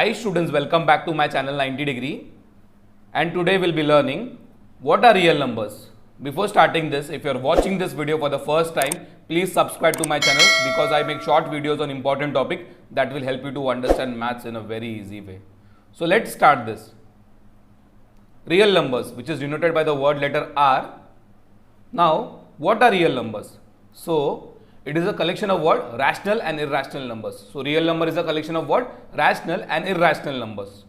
Hi students, welcome back to my channel 90 Degree, and today we'll be learning what are real numbers. Before starting this, if you're watching this video for the first time, please subscribe to my channel because I make short videos on important topic that will help you to understand maths in a very easy way. So let's start this. Real numbers, which is denoted by the word letter R. Now, what are real numbers? So, it is a collection of what? Rational and irrational numbers. So, real number is a collection of what? Rational and irrational numbers.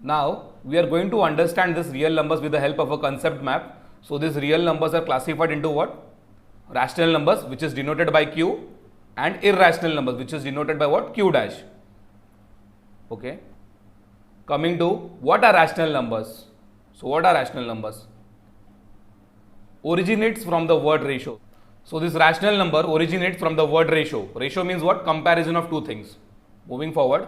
Now, we are going to understand this real numbers with the help of a concept map. So, these real numbers are classified into what? Rational numbers, which is denoted by Q, and irrational numbers, which is denoted by what? Q dash. Okay. Coming to what are rational numbers? So, what are rational numbers? Originates from the word ratio. So, this rational number originates from the word ratio. Ratio means what? Comparison of two things. Moving forward,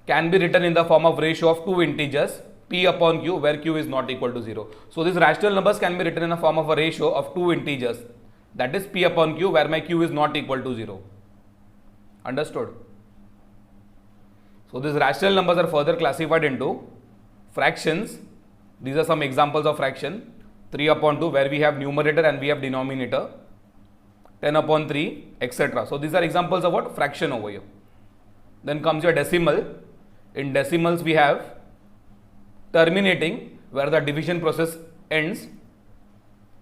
can be written in the form of ratio of two integers p upon q, where q is not equal to 0. So, these rational numbers can be written in the form of a ratio of two integers, that is p upon q, where my q is not equal to 0. Understood? So, these rational numbers are further classified into fractions. These are some examples of fraction. 3 upon 2, where we have numerator and we have denominator, 10 upon 3, etc. So, these are examples of what? Fraction over here. Then comes your decimal. In decimals, we have terminating, where the division process ends.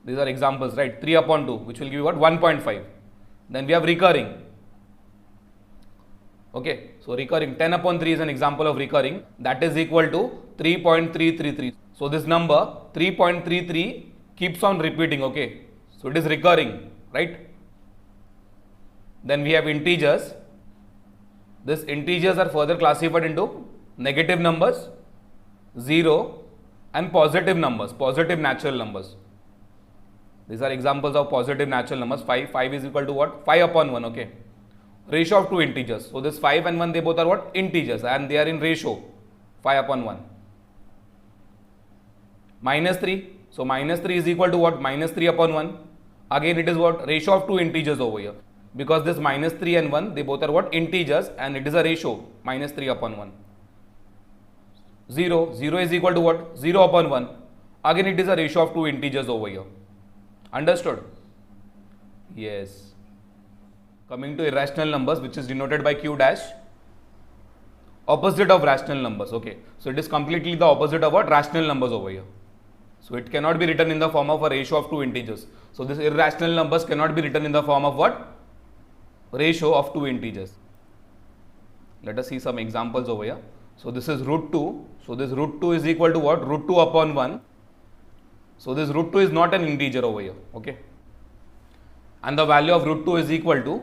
These are examples, right? 3 upon 2, which will give you what? 1.5. Then we have recurring. Okay, so recurring, 10 upon 3 is an example of recurring, that is equal to 3.333. So, this number 3.33 keeps on repeating, okay. So, it is recurring, right. Then we have integers. These integers are further classified into negative numbers, 0, and positive numbers, positive natural numbers. These are examples of positive natural numbers. 5 is equal to what? 5 upon 1, okay. Ratio of two integers. So, this 5 and 1, they both are what? Integers, and they are in ratio 5 upon 1. Minus 3. So, minus 3 is equal to what? Minus 3 upon 1. Again, it is what? Ratio of two integers over here. Because this minus 3 and 1, they both are what? Integers, and it is a ratio minus 3 upon 1. 0. 0 is equal to what? 0 upon 1. Again, it is a ratio of two integers over here. Understood? Yes. Coming to irrational numbers, which is denoted by Q dash. Opposite of rational numbers, okay. So, it is completely the opposite of what? Rational numbers over here. So, it cannot be written in the form of a ratio of two integers. So, this irrational numbers cannot be written in the form of what? Ratio of two integers. Let us see some examples over here. So, this is root 2. So, this root 2 is equal to what? Root 2 upon 1. So, this root 2 is not an integer over here, okay. And the value of root 2 is equal to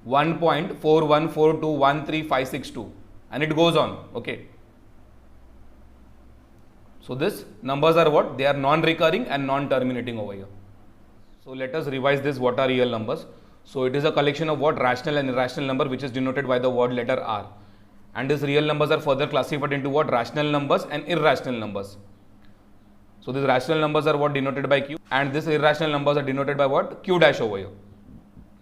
1.414213562, and it goes on, okay. So, this numbers are what? They are non-recurring and non-terminating over here. So, let us revise this. What are real numbers? So, it is a collection of what? Rational and irrational number, which is denoted by the word letter R. And these real numbers are further classified into what? Rational numbers and irrational numbers. So, these rational numbers are what? Denoted by Q, and these irrational numbers are denoted by what? Q dash over here.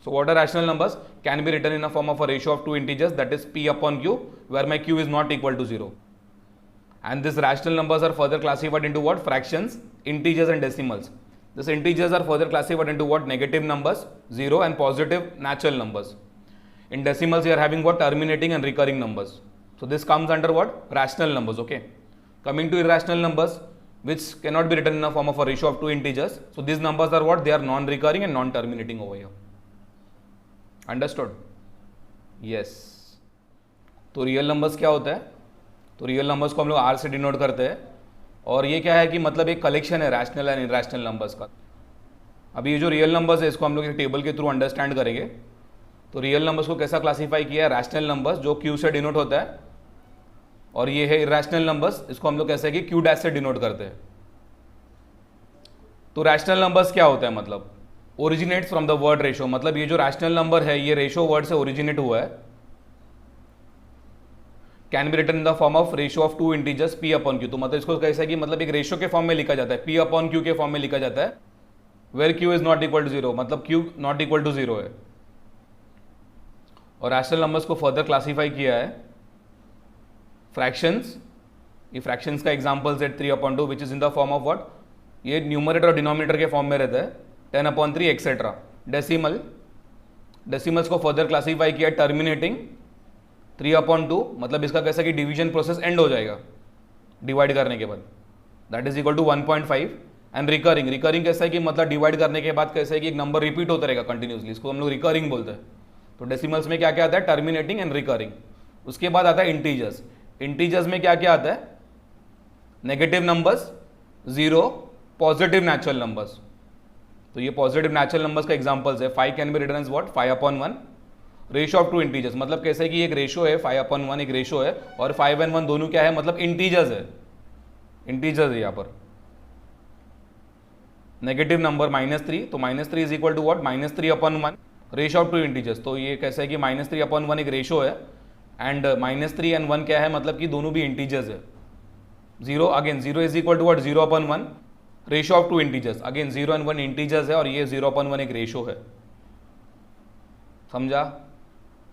So, what are rational numbers? Can be written in a form of a ratio of two integers, that is p upon q, where my q is not equal to 0. And these rational numbers are further classified into what? Fractions, integers and decimals. These integers are further classified into what? Negative numbers, 0, and positive natural numbers. In decimals, we are having what? Terminating and recurring numbers. So, this comes under what? Rational numbers, okay. Coming to irrational numbers, which cannot be written in the form of a ratio of two integers. So, these numbers are what? They are non-recurring and non-terminating over here. Understood? Yes. तो real numbers क्या होता है? तो real numbers को हम लोग are से denote करते हैं, और ये क्या है कि मतलब एक कलेक्शन है रैशनल एंड इरैशनल नंबर्स का. अभी ये जो रियल नंबर्स है, इसको हम लोग एक टेबल के थ्रू अंडरस्टैंड करेंगे. तो रियल नंबर्स को कैसा क्लासीफाई किया है? रैशनल नंबर्स जो क्यू से डिनोट होता है, और ये है इरैशनल नंबर्स, इसको हम लोग कैसे कि क्यू डैश से डिनोट करते हैं. तो रैशनल नंबर्स क्या होता है? मतलब originate from the word ratio. मतलब ये जो रैशनल नंबर है, ये रेशो वर्ड से ओरिजिनेट हुआ है. Can be written in the form of ratio of two integers p upon q. तो मतलब इसको कैसा है कि मतलब एक रेशो के फॉर्म में लिखा जाता है, p अपॉन q के फॉर्म में लिखा जाता है, where q is not equal to 0. मतलब q नॉट इक्वल टू 0 है. और रैशनल नंबर्स को फर्दर क्लासीफाई किया है फ्रैक्शंस, ये फ्रैक्शंस का एग्जाम्पल है 3/2 which is in the form of what, ये न्यूमरेटर और डिनोमिनेटर के फॉर्म में रहता है 10/3 एक्सेट्रा. डेसिमल्स को फर्दर क्लासीफाई किया टर्मिनेटिंग 3/2, मतलब इसका कैसा कि डिवीजन प्रोसेस एंड हो जाएगा डिवाइड करने के बाद, that is equal to 1.5. And recurring कैसा है कि मतलब डिवाइड करने के बाद कैसा है कि एक नंबर रिपीट होता रहेगा कंटिन्यूसली, इसको हम लोग रिकरिंग बोलते हैं. तो डेसिमल्स में क्या क्या आता है, टर्मिनेटिंग एंड रिकरिंग. उसके बाद आता है इंटीजर्स. इंटीजर्स में क्या क्या आता है, negative numbers, zero, positive natural numbers. तो ये पॉजिटिव नेचुरल नंबर्स का एग्जांपल्स है. 5 can be written as what, 5/1. Ratio of two integers, मतलब कैसे कि एक रेशियो है 5/1, एक रेशियो है, और 5 and 1 दोनों क्या है, मतलब इंटीजर्स है. इंटीजर्स है यहाँ पर. नेगेटिव नंबर -3, तो -3 is equal to what, -3/1. Ratio of two integers, तो ये कैसा है कि -3/1 एक रेशियो है, एंड -3 and 1 क्या है, मतलब कि दोनों भी इंटीजर्स है. Zero, again zero is equal to what, 0/1. Ratio of two integers, again 0 and 1 integers है, और ये 0/1 एक रेशियो है. समझा?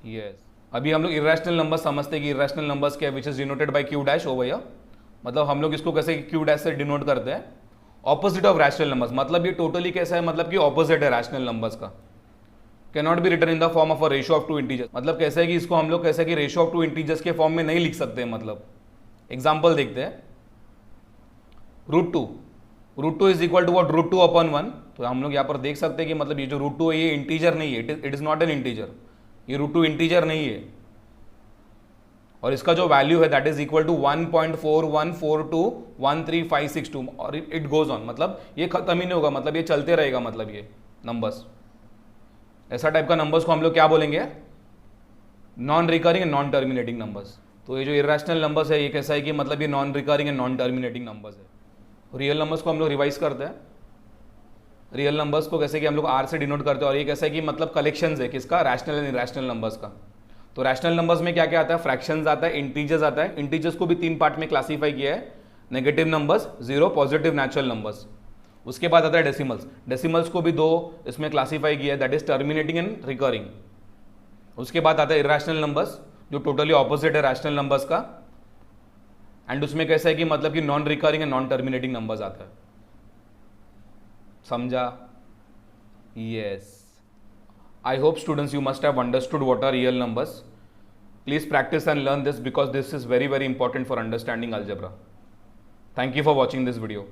यस. अभी हम लोग इरेशनल नंबर समझते हैं कि इरेशनल नंबर्स क्या है, which is denoted by Q dash over here. मतलब हम लोग इसको कैसे क्यू डैश से डिनोट करते हैं, ऑपोजिट ऑफ रैशनल नंबर्स. मतलब ये टोटली कैसा है, मतलब कि ऑपोजिट है रैशनल नंबर्स का. Can not be written in the form of a ratio of two integers. मतलब कैसे है कि इसको हम लोग कैसे कि रेशियो ऑफ टू इंटीजर्स के फॉर्म में नहीं लिख सकते हैं. मतलब एग्जाम्पल देखते हैं, √2 इज इक्वल टू व्हाट, √2/1. तो हम लोग यहाँ पर देख सकते हैं कि मतलब ये जो √2 है ये इंटीजर नहीं है, it is not an integer. ये √2 इंटीजर नहीं है, और इसका जो वैल्यू है दैट इज इक्वल टू 1.4142135562, और इट गोज ऑन. मतलब ये खत्म ही नहीं होगा, मतलब ये चलते रहेगा. मतलब ये नंबर्स, ऐसा टाइप का नंबर्स को हम लोग क्या बोलेंगे, non recurring and non terminating numbers. तो ये जो इरेशनल नंबर्स है ये कैसा है कि मतलब ये non recurring and non terminating numbers है. रियल नंबर्स को हम लोग रिवाइज करते हैं. रियल नंबर्स को कैसे कि हम लोग आर से डिनोट करते हैं, और ये कैसा है कि मतलब कलेक्शंस है किसका, रैशनल एंड इरेशनल नंबर्स का. तो रैशनल नंबर्स में क्या क्या आता है, फ्रैक्शंस आता है, इंटीजर्स आता है. इंटीजर्स को भी 3 पार्ट में क्लासीफाई किया है, negative numbers, zero, positive natural numbers. उसके बाद आता है डेसिमल्स. डेसिमल्स को भी 2 इसमें क्लासीफाई किया है, that is terminating and recurring. उसके बाद आता है इरेशनल नंबर्स, जो टोटली ऑपोजिट है रैशनल नंबर्स का, एंड उसमें कैसा है कि मतलब कि non recurring and non terminating numbers आता है. समझा? Yes. I hope students you must have understood what are real numbers. Please practice and learn this because this is very important for understanding algebra. Thank you for watching this video.